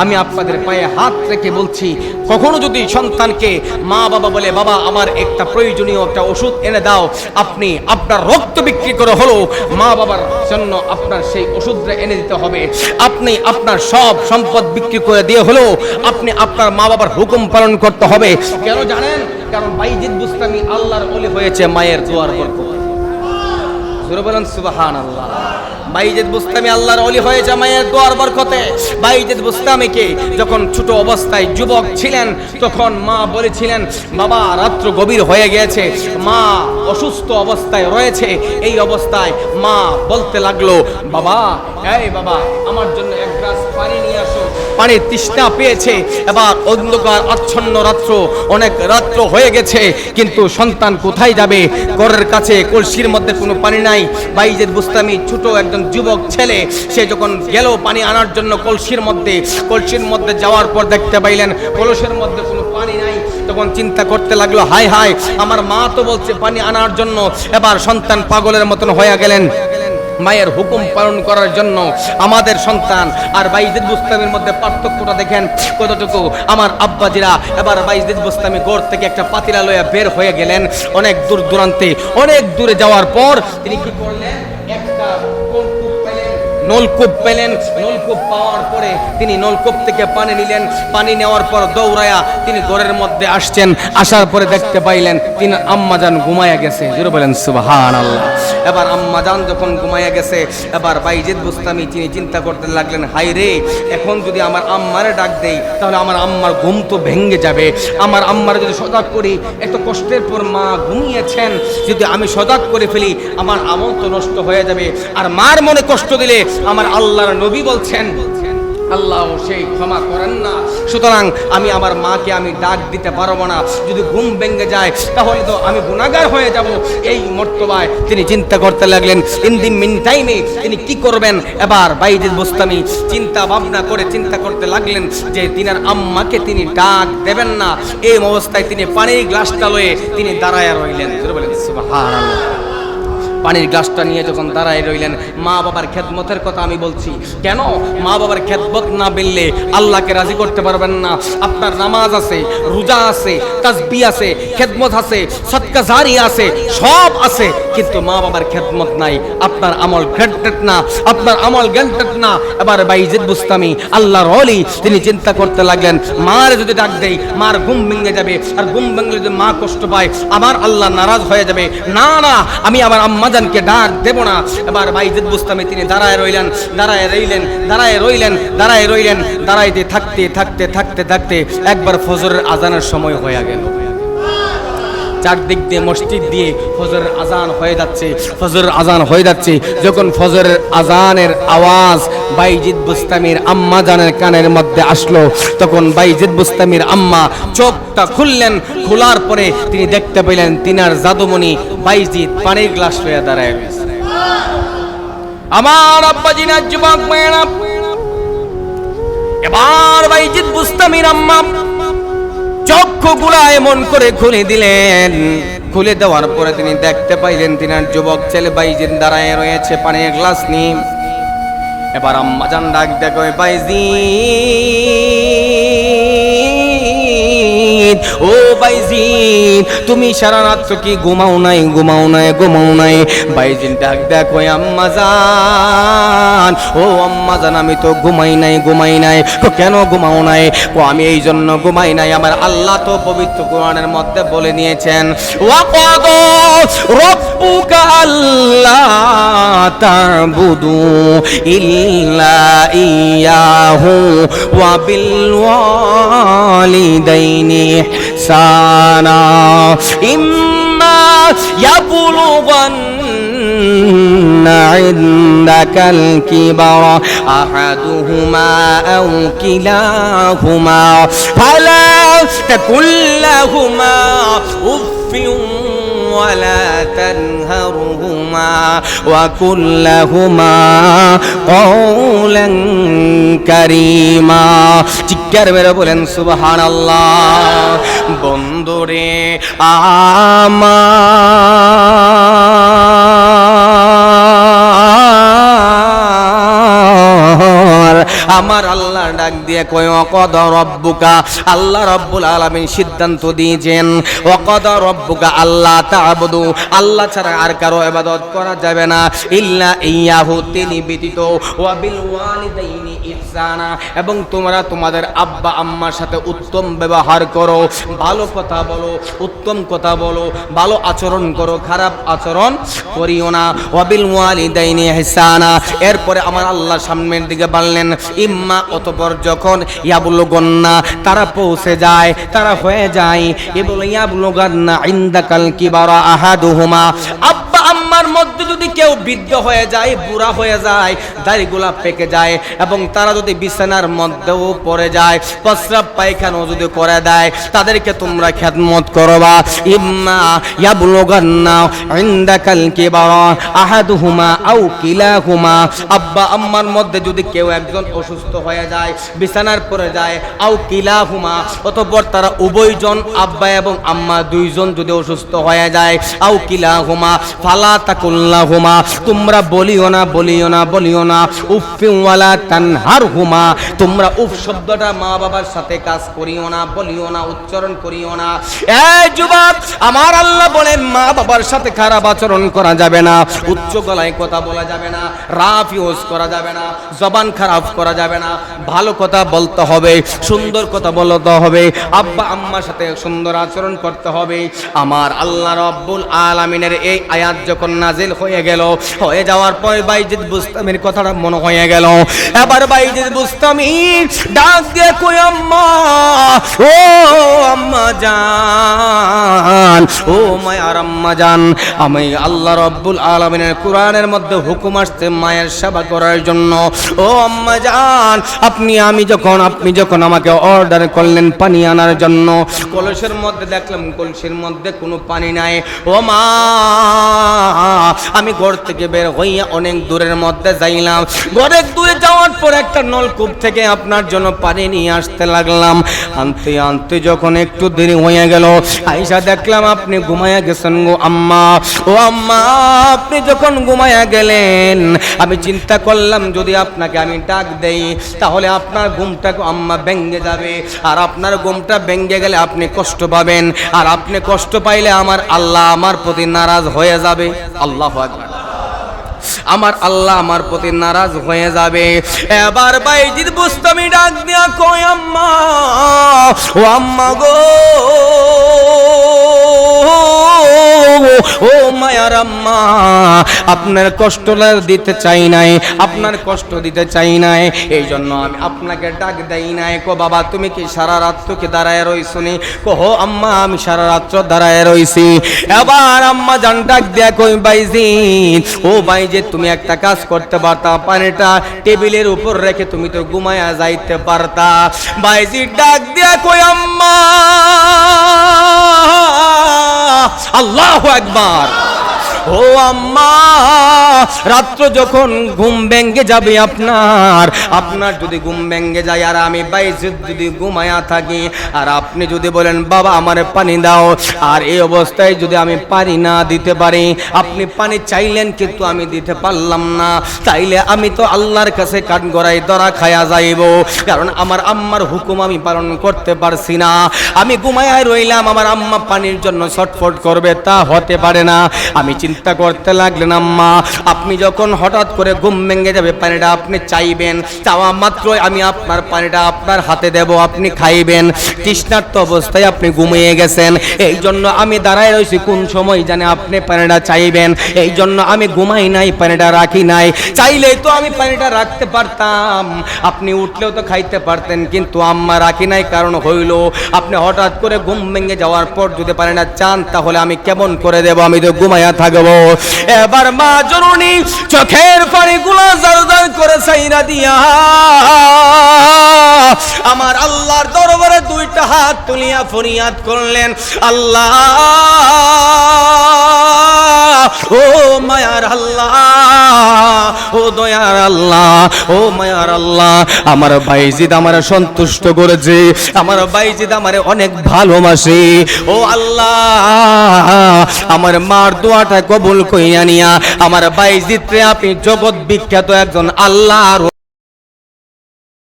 আমি আপনাদের পায়ে হাত রেখে বলছি, কখনো যদি সন্তানকে মা বাবা বলে বাবা আমার একটা প্রয়োজনীয় একটা ওষুধ এনে দাও, আপনি আপনার রক্ত বিক্রি করে হলো মা বাবার জন্য আপনার সেই ওষুধটা এনে দিতে হবে। আপনি আপনার সব সম্পদ বিক্রি করে দিয়ে হলো আপনি আপনার মা বাবার হুকুম পালন করতে হবে। কেন জানেন? কারণ বাইজিদ বুস্তামি আল্লাহর ওলি হয়েছে মায়ের দোয়ার বরকতে। জোরে বলেন সুবহানাল্লাহ। বাইজিদ বুস্তামি আল্লাহর ওলি হয়েছে মায়ের দোয়ার বরকতে। বাইজিদ বুস্তামিকে যখন ছোট অবস্থায় যুবক ছিলেন তখন মা বলেছিলেন বাবা রাত্র গভীর হয়ে গিয়েছে, মা অসুস্থ অবস্থায় রয়েছে। এই অবস্থায় মা বলতে লাগলো বাবা, এই বাবা আমার জন্য এক গ্লাস পানি নিয়ে আসো। পানির তৃষ্ণা পেয়েছে, এবার অন্ধকার আচ্ছন্ন রাত্র, অনেক রাত্র হয়ে গেছে, কিন্তু সন্তান কোথায় যাবে? ঘরের কাছে কলসির মধ্যে কোনো পানি নাই। বাইজিদ বুস্তামি ছোট একজন যুবক ছেলে, সে যখন গেল পানি আনার জন্য কলসির মধ্যে যাওয়ার পর দেখতে পাইলেন কলসের মধ্যে কোনো পানি নাই। তখন চিন্তা করতে লাগলো হায় হায়, আমার মা তো বলছে পানি আনার জন্য। এবার সন্তান পাগলের মতন হয়ে গেলেন মায়ের হুকুম পালন করার জন্য। আমাদের সন্তান আর বাইজিদ বুস্তামির মধ্যে পার্থক্যটা দেখেন কতটুকু। আমার আব্বাজিরা, এবার বাইজিদ বুস্তামি ঘর থেকে একটা পাতিলা লইয়া বের হয়ে গেলেন অনেক দূর দূরান্তে। অনেক দূরে যাওয়ার পর তিনি কি করলেন? একটা নলকূপ পেলেন। নলকূপ পাওয়ার পরে তিনি নলকূপ থেকে পানি নিলেন। পানি নেওয়ার পর দৌড়ায়া তিনি ঘরের মধ্যে আসছেন। আসার পরে দেখতে পাইলেন তিনি আম্মাজান ঘুমায়া গেছে। জোরে বলেন সুবহানাল্লাহ। এবার আম্মাজান যখন ঘুমায়া গেছে, এবার বাইজিদ বুস্তামি তিনি চিন্তা করতে লাগলেন হায় রে, এখন যদি আমার আম্মারে ডাক দেই তাহলে আমার আম্মার ঘুম তো ভেঙে যাবে। আমার আম্মারে যদি সজাগ করি, এত কষ্টের পর মা ঘুমিয়েছেন, যদি আমি সজাগ করে ফেলি আমার আমল তো নষ্ট হয়ে যাবে। আর মার মনে কষ্ট দিলে আমার আল্লাহর নবী বলছেন আল্লাহ সেই ক্ষমা করেন না। সুতরাং আমি আমার মাকে আমি ডাক দিতে পারবো না। যদি ঘুম ভেঙে যায় তাহলে তো আমি গুনাহগার হয়ে যাব। এই মর্তবায় তিনি চিন্তা করতে লাগলেন। ইন দি মিন টাইমে তিনি কি করবেন? এবার বাইজিদ বুস্তামি চিন্তা করতে লাগলেন যে তিনার আম্মাকে তিনি ডাক দেবেন না। এই অবস্থায় তিনি পানির গ্লাসটা লয়ে তিনি দাঁড়ায় রইলেন। বলেন সুবহানাল্লাহ। পানির গ্লাসটা নিয়ে যখন দাঁড়ায় রইলেন, মা বাবার খেদমতের কথা আমি বলছি। কেন? মা বাবার খেদমত না বিললে আল্লাহকে রাজি করতে পারবেন না। আপনার নামাজ আছে, রোজা আছে, তাসবিহ আছে, খেদমত আছে, সদকা জারিয়া আছে, সব আছে, কিন্তু মা বাবার খেদমত নাই। আপনার আমল গ্যান্টেড না, আপনার আমল গ্যান্টেড না। এবার বাইজিদ বুস্তামি আল্লাহর ওলি তিনি চিন্তা করতে লাগলেন মার যদি ডাক দেই মার ঘুম ভেঙে যাবে, আর ঘুম ভেঙে যদি মা কষ্ট পায় আমার আল্লাহ নারাজ হয়ে যাবে। না না, আমি আমার আম্মাজানকে ডাক দেব না। এবার বাইজিদ বুস্তামি তিনি দাঁড়াইতে থাকতে একবার ফজরের আজানের সময় হয়ে গেল। চারদিক দিয়ে মসজিদ দিয়ে ফজরের আজান হয়ে যাচ্ছে। যখন ফজরের আজানের আওয়াজ বাইজিদ বুস্তামির আম্মা জানের কানের মধ্যে আসলো, তখন বাইজিদ বুস্তামির আম্মা চোখটা খুললেন। খোলার পরে তিনি দেখতে পেলেন তিনার জাদুমণি বাইজিদ পানির গ্লাস লইয়া দাঁড়ায় রয়েছে। আমার আব্বাজিনা যুবক মেয়েরা, এবার বাইজিদ বুস্তামির আম্মা চক্ষুগুলা এমন করে খুলে দিলেন। খুলে দেওয়ার পরে তিনি দেখতে পাইলেন তিনার যুবক ছেলে বাইজিদ দাঁড়ায় রয়েছে পানির গ্লাস নিয়ে। এবার আম্মাজান ডাক দেখো বাইজিদ, ও বাইজিদ তুমি সারা রাত কি ঘুমাও নাই? বাইজিদ ডাক দেখো আম্মাজান, ও আম্মাজান আমি তো ঘুমাই নাই। কেন ঘুমাও নাই? আমি এই জন্য ঘুমাই নাই, আমার আল্লাহ তো পবিত্র কোরআনের মধ্যে বলে নিয়েছেন ওয়াকাদা রাব্বুকা আল্লা তা'বুদু ইল্লা ইয়াহু ওয়া বিল ওয়ালিদাইনি ইহসানা ইম্মা ইয়াবলুগান্না ইনদাকাল কিবারা আহাদুহুমা আও কিলাহুমা ফালা তাকুল লাহুমা উফফিন ولا تنهرهما وقل لهما قولا كريما। চিৎকার মেরে বলেন সুবহানাল্লাহ। বন্ধুরে আমার আমার আল্লাহ ডাক দিয়ে কয় ওয়াকাদা রাব্বুকা, আল্লাহ রাব্বুল আলামিন সিদ্ধান্ত দিয়েছেন ওয়াকাদা রাব্বুকা আল্লাহ তা'বুদু, আল্লাহ ছাড়া আর কারো ইবাদত করা যাবে না, ইল্লা ইয়াহু, তিনি ব্যতীত, ওয়া বিল ওয়ালিদাইনি ইহসানা, এবং তোমরা তোমাদের আব্বা আম্মার সাথে উত্তম ব্যবহার করো, ভালো কথা বলো, উত্তম কথা বলো, ভালো আচরণ করো, খারাপ আচরণ করিও না। ওয়া বিল ওয়ালিদাইনি ইহসানা, এরপরে আমার আল্লাহ সামনের দিকে বললেন ইম্মা, অতঃপর যখন ইয়াবলুগন্না, তারা পৌঁছে যায়, তারা হয়ে যায়, ইয়াবলুগান্না ইনদাকাল কিবারা আহাদুহুমা, আব্বা আম্মার মধ্যে যদি কেউ বৃদ্ধ হয়ে যায়, বুড়া হয়ে যায়, দাড়িগুলা পেকে যায়, এবং তারা যদি বিছানার মধ্যেও পড়ে যায়, প্রস্রাব পায়খানাও যদি করে দেয়, তাদেরকে তোমরা খেদমত করবা। ইম্মা ইয়াবলুগান্না ইনদাকাল কিবারা আহাদুহুমা আও কিলাহুমা, আব্বা আম্মার মধ্যে যদি কেউ একজন অসুস্থ হয়ে যায়, বিছানার পড়ে যায়, আও কিলাহুমা, অতঃপর তারা উভয়জন আব্বা এবং আম্মা দুইজন যদি অসুস্থ হয়ে যায়, আও কিলাহুমা ফালা তাকুল্লাহুমা, তোমরা বলিও না, বলিও না, বলিও না, উফফিন ওয়ালা তানহারহুমা, তোমরা উফ শব্দটা মা বাবার সাথে কাজ করিও না, বলিও না, উচ্চারণ করিও না। এই যুবক, আমার আল্লাহ বলেন মা বাবার সাথে খারাপ আচরণ করা যাবে না, উচ্চ গলায় কথা বলা যাবে না, রাফ ইউজ করা যাবে না, জবান খারাপ করা যাবে না, ভালো কথা বলতে হবে, সুন্দর কথা বলতে হবে, আব্বা আম্মার সাথে সুন্দর আচরণ করতে হবে। আমার আল্লাহ রাব্বুল আলামিনের এই আয়াত যখন নাজিল হয়ে গেল, হয়ে যাওয়ার পর বাইজিদ বুস্তামির কথাটা মনে হয়ে গেল। এবার বাইজিদ বুস্তামি ডাক দিয়ে কই আম্মা, ও আম্মা জান, ও মায়ার আম্মা জান, আমি আল্লাহ রাব্বুল আলামিনের কোরআনের মধ্যে হুকুম আসছে মায়ের সেবা করার জন্য। ও আম্মা জান, আপনি যখন আমাকে অর্ডার করলেন পানি আনার জন্য, কলসের মধ্যে দেখলাম কলসির মধ্যে কোনো পানি নাই। ও মা, আমি ঘর থেকে বের হইয়া অনেক দূরের মধ্যে যাইলাম, অনেক দূরে যাওয়ার পর একটা নলকূপ থেকে আপনার জন্য পানি নিয়ে আসতে লাগলাম। আনতে আনতে যখন একটু দেরি হয়ে গেল, আইসা দেখলাম আপনি ঘুমায়া গেছেন গো আম্মা। ও আম্মা, আপনি যখন ঘুমায়া গেলেন, আমি চিন্তা করলাম যদি আপনাকে আমি ডাক দেই তাহলে আপনার ঘুমটা আম্মা ভেঙে যাবে, আর আপনার ঘুমটা ভেঙে গেলে আপনি কষ্ট পাবেন, আর আপনি কষ্ট পাইলে আমার আল্লাহ আমার প্রতি নারাজ হয়ে যাবে। আল্লাহু আকবার, আমার আল্লাহ আমার প্রতি নারাজ হয়ে যাবে। এবার বাইজিদ বুস্তামি ডাক দিয়া কয় আম্মা, ও আম্মা গো, ও মায়ার আম্মা, আপনার কষ্ট দিতে চাই নাই, আপনার কষ্ট দিতে চাই নাই, এই জন্য আমি আপনাকে ডাক দেই নাই। কো বাবা, তুমি কি সারা রাত্র কি দাঁড়ায় রইছনি? কো আম্মা, আমি সারা রাত্র দাঁড়ায় রইছি। এবার আম্মা জান ডাক দেয়া কই বাইজিদ, ও বাইজিদ, তুমি একটা কাজ করতে পারতা, পানিটা টেবিলের উপর রেখে তুমি তো ঘুমায়া যাইতে পারতা। বাইজিদ ডাক দেয়া কই আম্মা, আল্লাহু আকবার, ও আম্মা, রাত্র যখন ঘুম ভেঙে যাবে আপনার যদি ঘুম ভেঙে যায়, আর আমি বাইজিদ যদি ঘুমায়া থাকি, আর আপনি যদি বলেন বাবা আমারে পানি দাও, আর এই অবস্থায় যদি আমি পানি না দিতে পারি, আপনি পানি চাইলেন কিন্তু আমি দিতে পারলাম না, তাইলে আমি তো আল্লাহর কাছে কাঠগড়াই ধরা খায়া যাইব, কারণ আমার আম্মার হুকুম আমি পালন করতে পারছি না। আমি ঘুমায়া রইলাম, আমার আম্মা পানির জন্য ছটফট করবে, তা হতে পারে না। আমি চিন্তা করতে লাগলেন আম্মা, আপনি যখন হঠাৎ করে ঘুম ভেঙে যাবে, পানিটা আপনি চাইবেন, চাওয়া মাত্রই আমি আপনার পানিটা আপনার হাতে দেব, আপনি খাইবেন। তৃষ্ণার্ত অবস্থায় আপনি ঘুমিয়ে গেছেন, এই জন্য আমি দাঁড়ায় রয়েছি কোন সময় জানে আপনি পানিটা চাইবেন, এই জন্য আমি ঘুমাই নাই, পানিটা রাখি নাই। চাইলেই তো আমি পানিটা রাখতে পারতাম, আপনি উঠলেও তো খাইতে পারতেন, কিন্তু আম্মা রাখি নাই। কারণ হইল আপনি হঠাৎ করে ঘুম ভেঙে যাওয়ার পর যদি পানিটা চান, তাহলে আমি কেমন করে দেব, আমি তো ঘুমাইয়া থাকবো। এবার মা জননী চোখের পানিগুলো জারজার করে ছাইরা দিয়া আমার আল্লাহর দরবারে দুইটা হাত তুলিয়া ফরিয়াদ করলেন, আল্লাহ, ও মায়ার আল্লাহ, ও দয়ার আল্লাহ, ও মায়ার আল্লাহ, আমার বাইজিদ আমারে সন্তুষ্ট করেছে, আমার বাইজিদ আমারে অনেক ভালোবাসে। ও আল্লাহ, আমার মার দোয়াটা কবুল কইরা নিয়া আমার বাইজিদ রে আপনি জগৎ বিখ্যাত একজন আল্লাহর